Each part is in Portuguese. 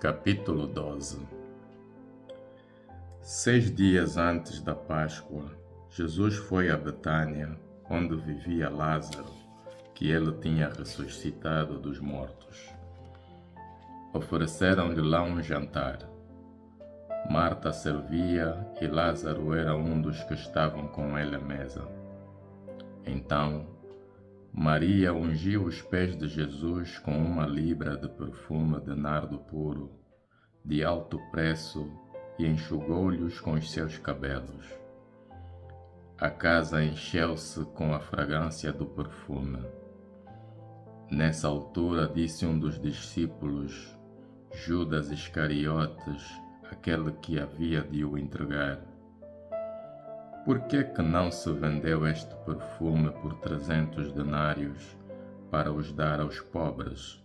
Capítulo 12. 6 dias antes da Páscoa, Jesus foi a Betânia, onde vivia Lázaro, que ele tinha ressuscitado dos mortos. Ofereceram-lhe lá um jantar. Marta servia e Lázaro era um dos que estavam com ele à mesa. Então, Maria ungiu os pés de Jesus com 1 libra de perfume de nardo puro, de alto preço, e enxugou-lhes com os seus cabelos. A casa encheu-se com a fragrância do perfume. Nessa altura disse um dos discípulos, Judas Iscariotes, aquele que havia de o entregar: por que não se vendeu este perfume por 300 denários para os dar aos pobres?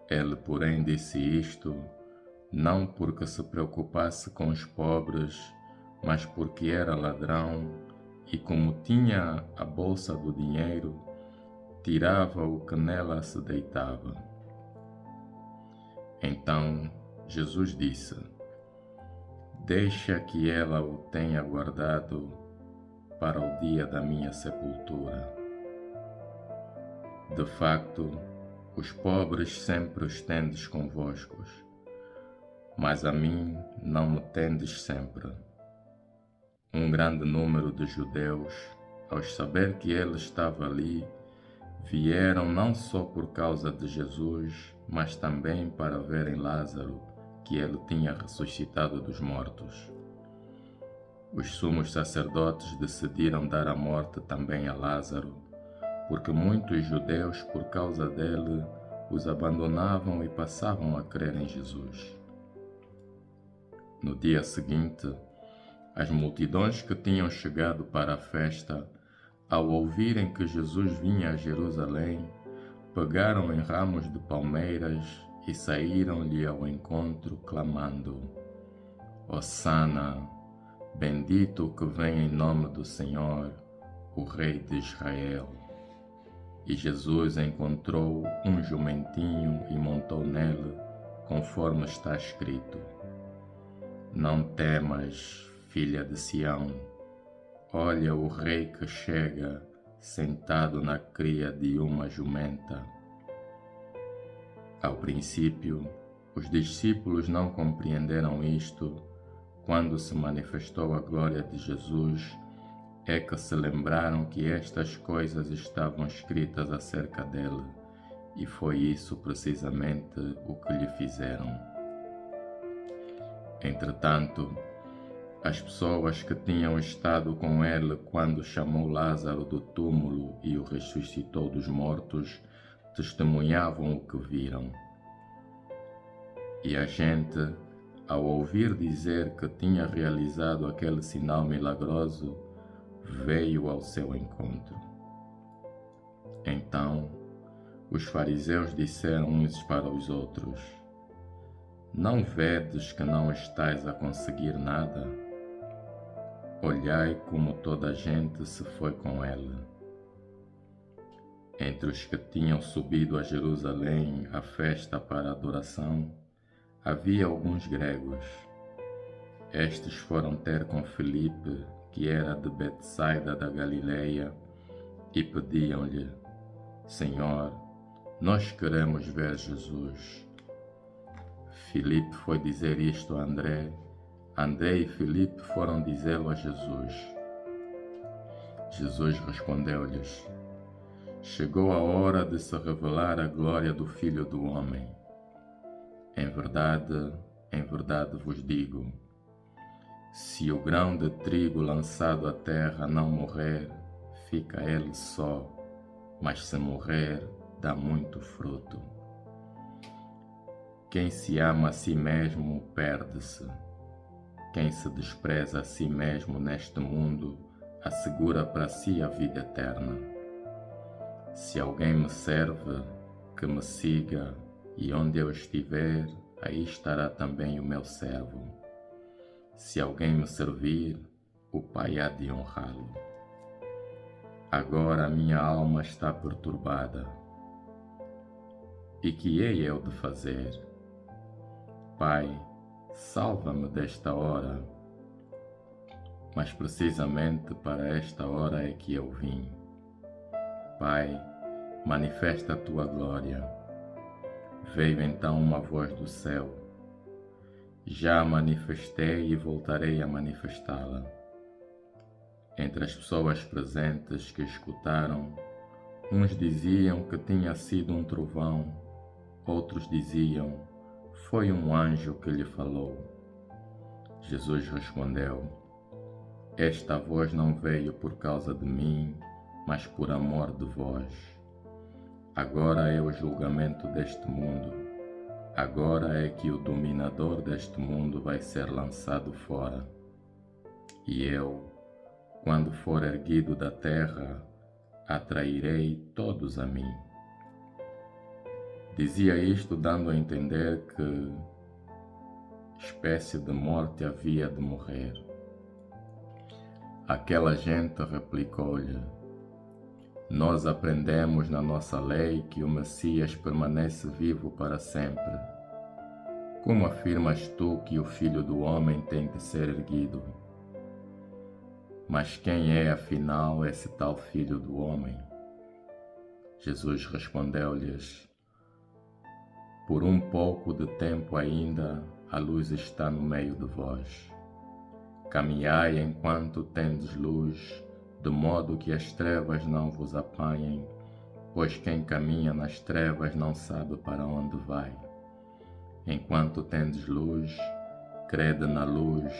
Ele, porém, disse isto, não porque se preocupasse com os pobres, mas porque era ladrão e, como tinha a bolsa do dinheiro, tirava o que nela se deitava. Então Jesus disse: deixa que ela o tenha guardado para o dia da minha sepultura. De facto, os pobres sempre os tendes convoscos, mas a mim não me tendes sempre. Um grande número de judeus, ao saber que ele estava ali, vieram não só por causa de Jesus, mas também para verem Lázaro, que ele tinha ressuscitado dos mortos. Os sumos sacerdotes decidiram dar a morte também a Lázaro, porque muitos judeus, por causa dele, os abandonavam e passavam a crer em Jesus. No dia seguinte, as multidões que tinham chegado para a festa, ao ouvirem que Jesus vinha a Jerusalém, pegaram em ramos de palmeiras e saíram-lhe ao encontro, clamando: Hosana, bendito o que vem em nome do Senhor, o Rei de Israel. E Jesus encontrou um jumentinho e montou nele, conforme está escrito: não temas, filha de Sião, olha o rei que chega, sentado na cria de uma jumenta. Ao princípio, os discípulos não compreenderam isto. Quando se manifestou a glória de Jesus, é que se lembraram que estas coisas estavam escritas acerca dele, e foi isso precisamente o que lhe fizeram. Entretanto, as pessoas que tinham estado com ele quando chamou Lázaro do túmulo e o ressuscitou dos mortos, testemunhavam o que viram. E a gente, ao ouvir dizer que tinha realizado aquele sinal milagroso, veio ao seu encontro. Então, os fariseus disseram uns para os outros: não vedes que não estais a conseguir nada? Olhai como toda a gente se foi com ele. Entre os que tinham subido a Jerusalém à festa para a adoração, havia alguns gregos. Estes foram ter com Filipe, que era de Betsaida da Galileia, e pediam-lhe: Senhor, nós queremos ver Jesus. Filipe foi dizer isto a André. André e Filipe foram dizê-lo a Jesus. Jesus respondeu-lhes: chegou a hora de se revelar a glória do Filho do Homem. Em verdade vos digo, se o grão de trigo lançado à terra não morrer, fica ele só, mas se morrer, dá muito fruto. Quem se ama a si mesmo perde-se. Quem se despreza a si mesmo neste mundo, assegura para si a vida eterna. Se alguém me serve, que me siga, e onde eu estiver, aí estará também o meu servo. Se alguém me servir, o Pai há de honrá-lo. Agora a minha alma está perturbada. E que hei eu de fazer? Pai, salva-me desta hora. Mas precisamente para esta hora é que eu vim. Pai, manifesta a tua glória. Veio então uma voz do céu. Já a manifestei e voltarei a manifestá-la. Entre as pessoas presentes que escutaram, uns diziam que tinha sido um trovão, outros diziam, foi um anjo que lhe falou. Jesus respondeu, esta voz não veio por causa de mim, mas por amor de vós. Agora é o julgamento deste mundo. Agora é que o dominador deste mundo vai ser lançado fora. E eu, quando for erguido da terra, atrairei todos a mim. Dizia isto dando a entender que espécie de morte havia de morrer. Aquela gente replicou-lhe, nós aprendemos na nossa lei que o Messias permanece vivo para sempre. Como afirmas tu que o Filho do Homem tem de ser erguido? Mas quem é, afinal, esse tal Filho do Homem? Jesus respondeu-lhes, por um pouco de tempo ainda a luz está no meio de vós. Caminhai enquanto tendes luz, de modo que as trevas não vos apanhem, pois quem caminha nas trevas não sabe para onde vai. Enquanto tendes luz, crede na luz,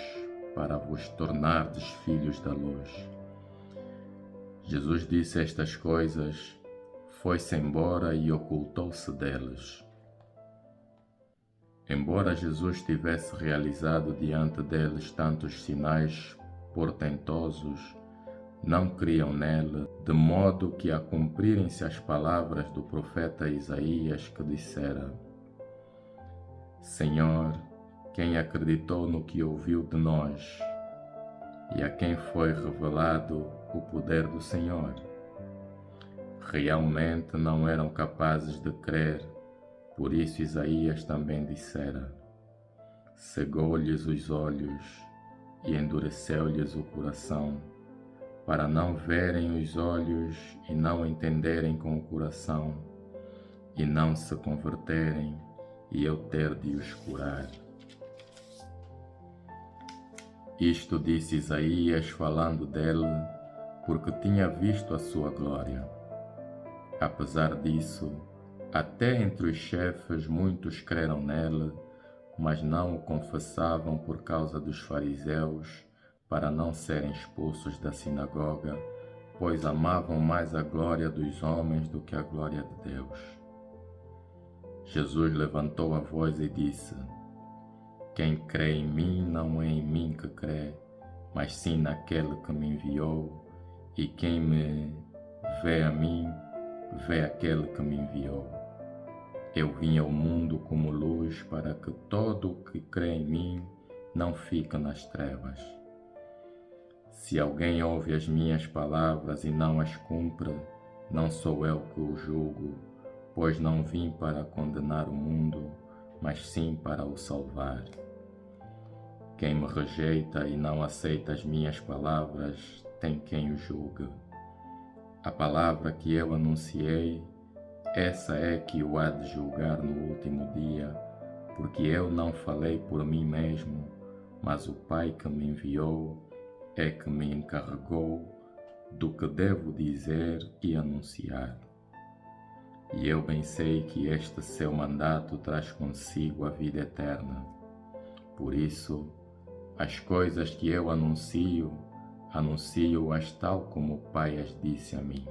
para vos tornardes filhos da luz. Jesus disse estas coisas, foi-se embora e ocultou-se deles. Embora Jesus tivesse realizado diante deles tantos sinais portentosos, não criam nele, de modo que a cumprirem-se as palavras do profeta Isaías que dissera, Senhor, quem acreditou no que ouviu de nós, e a quem foi revelado o poder do Senhor? Realmente não eram capazes de crer, por isso Isaías também dissera, cegou-lhes os olhos e endureceu-lhes o coração, para não verem os olhos e não entenderem com o coração, e não se converterem, e eu ter de os curar. Isto disse Isaías falando dele, porque tinha visto a sua glória. Apesar disso, até entre os chefes muitos creram nele, mas não o confessavam por causa dos fariseus, para não serem expulsos da sinagoga, pois amavam mais a glória dos homens do que a glória de Deus. Jesus levantou a voz e disse, quem crê em mim não é em mim que crê, mas sim naquele que me enviou, e quem me vê a mim, vê aquele que me enviou. Eu vim ao mundo como luz para que todo o que crê em mim não fique nas trevas. Se alguém ouve as minhas palavras e não as cumpre, não sou eu que o julgo, pois não vim para condenar o mundo, mas sim para o salvar. Quem me rejeita e não aceita as minhas palavras, tem quem o julgue. A palavra que eu anunciei, essa é que o há de julgar no último dia, porque eu não falei por mim mesmo, mas o Pai que me enviou é que me encarregou do que devo dizer e anunciar. E eu bem sei que este seu mandato traz consigo a vida eterna. Por isso, as coisas que eu anuncio-as tal como o Pai as disse a mim.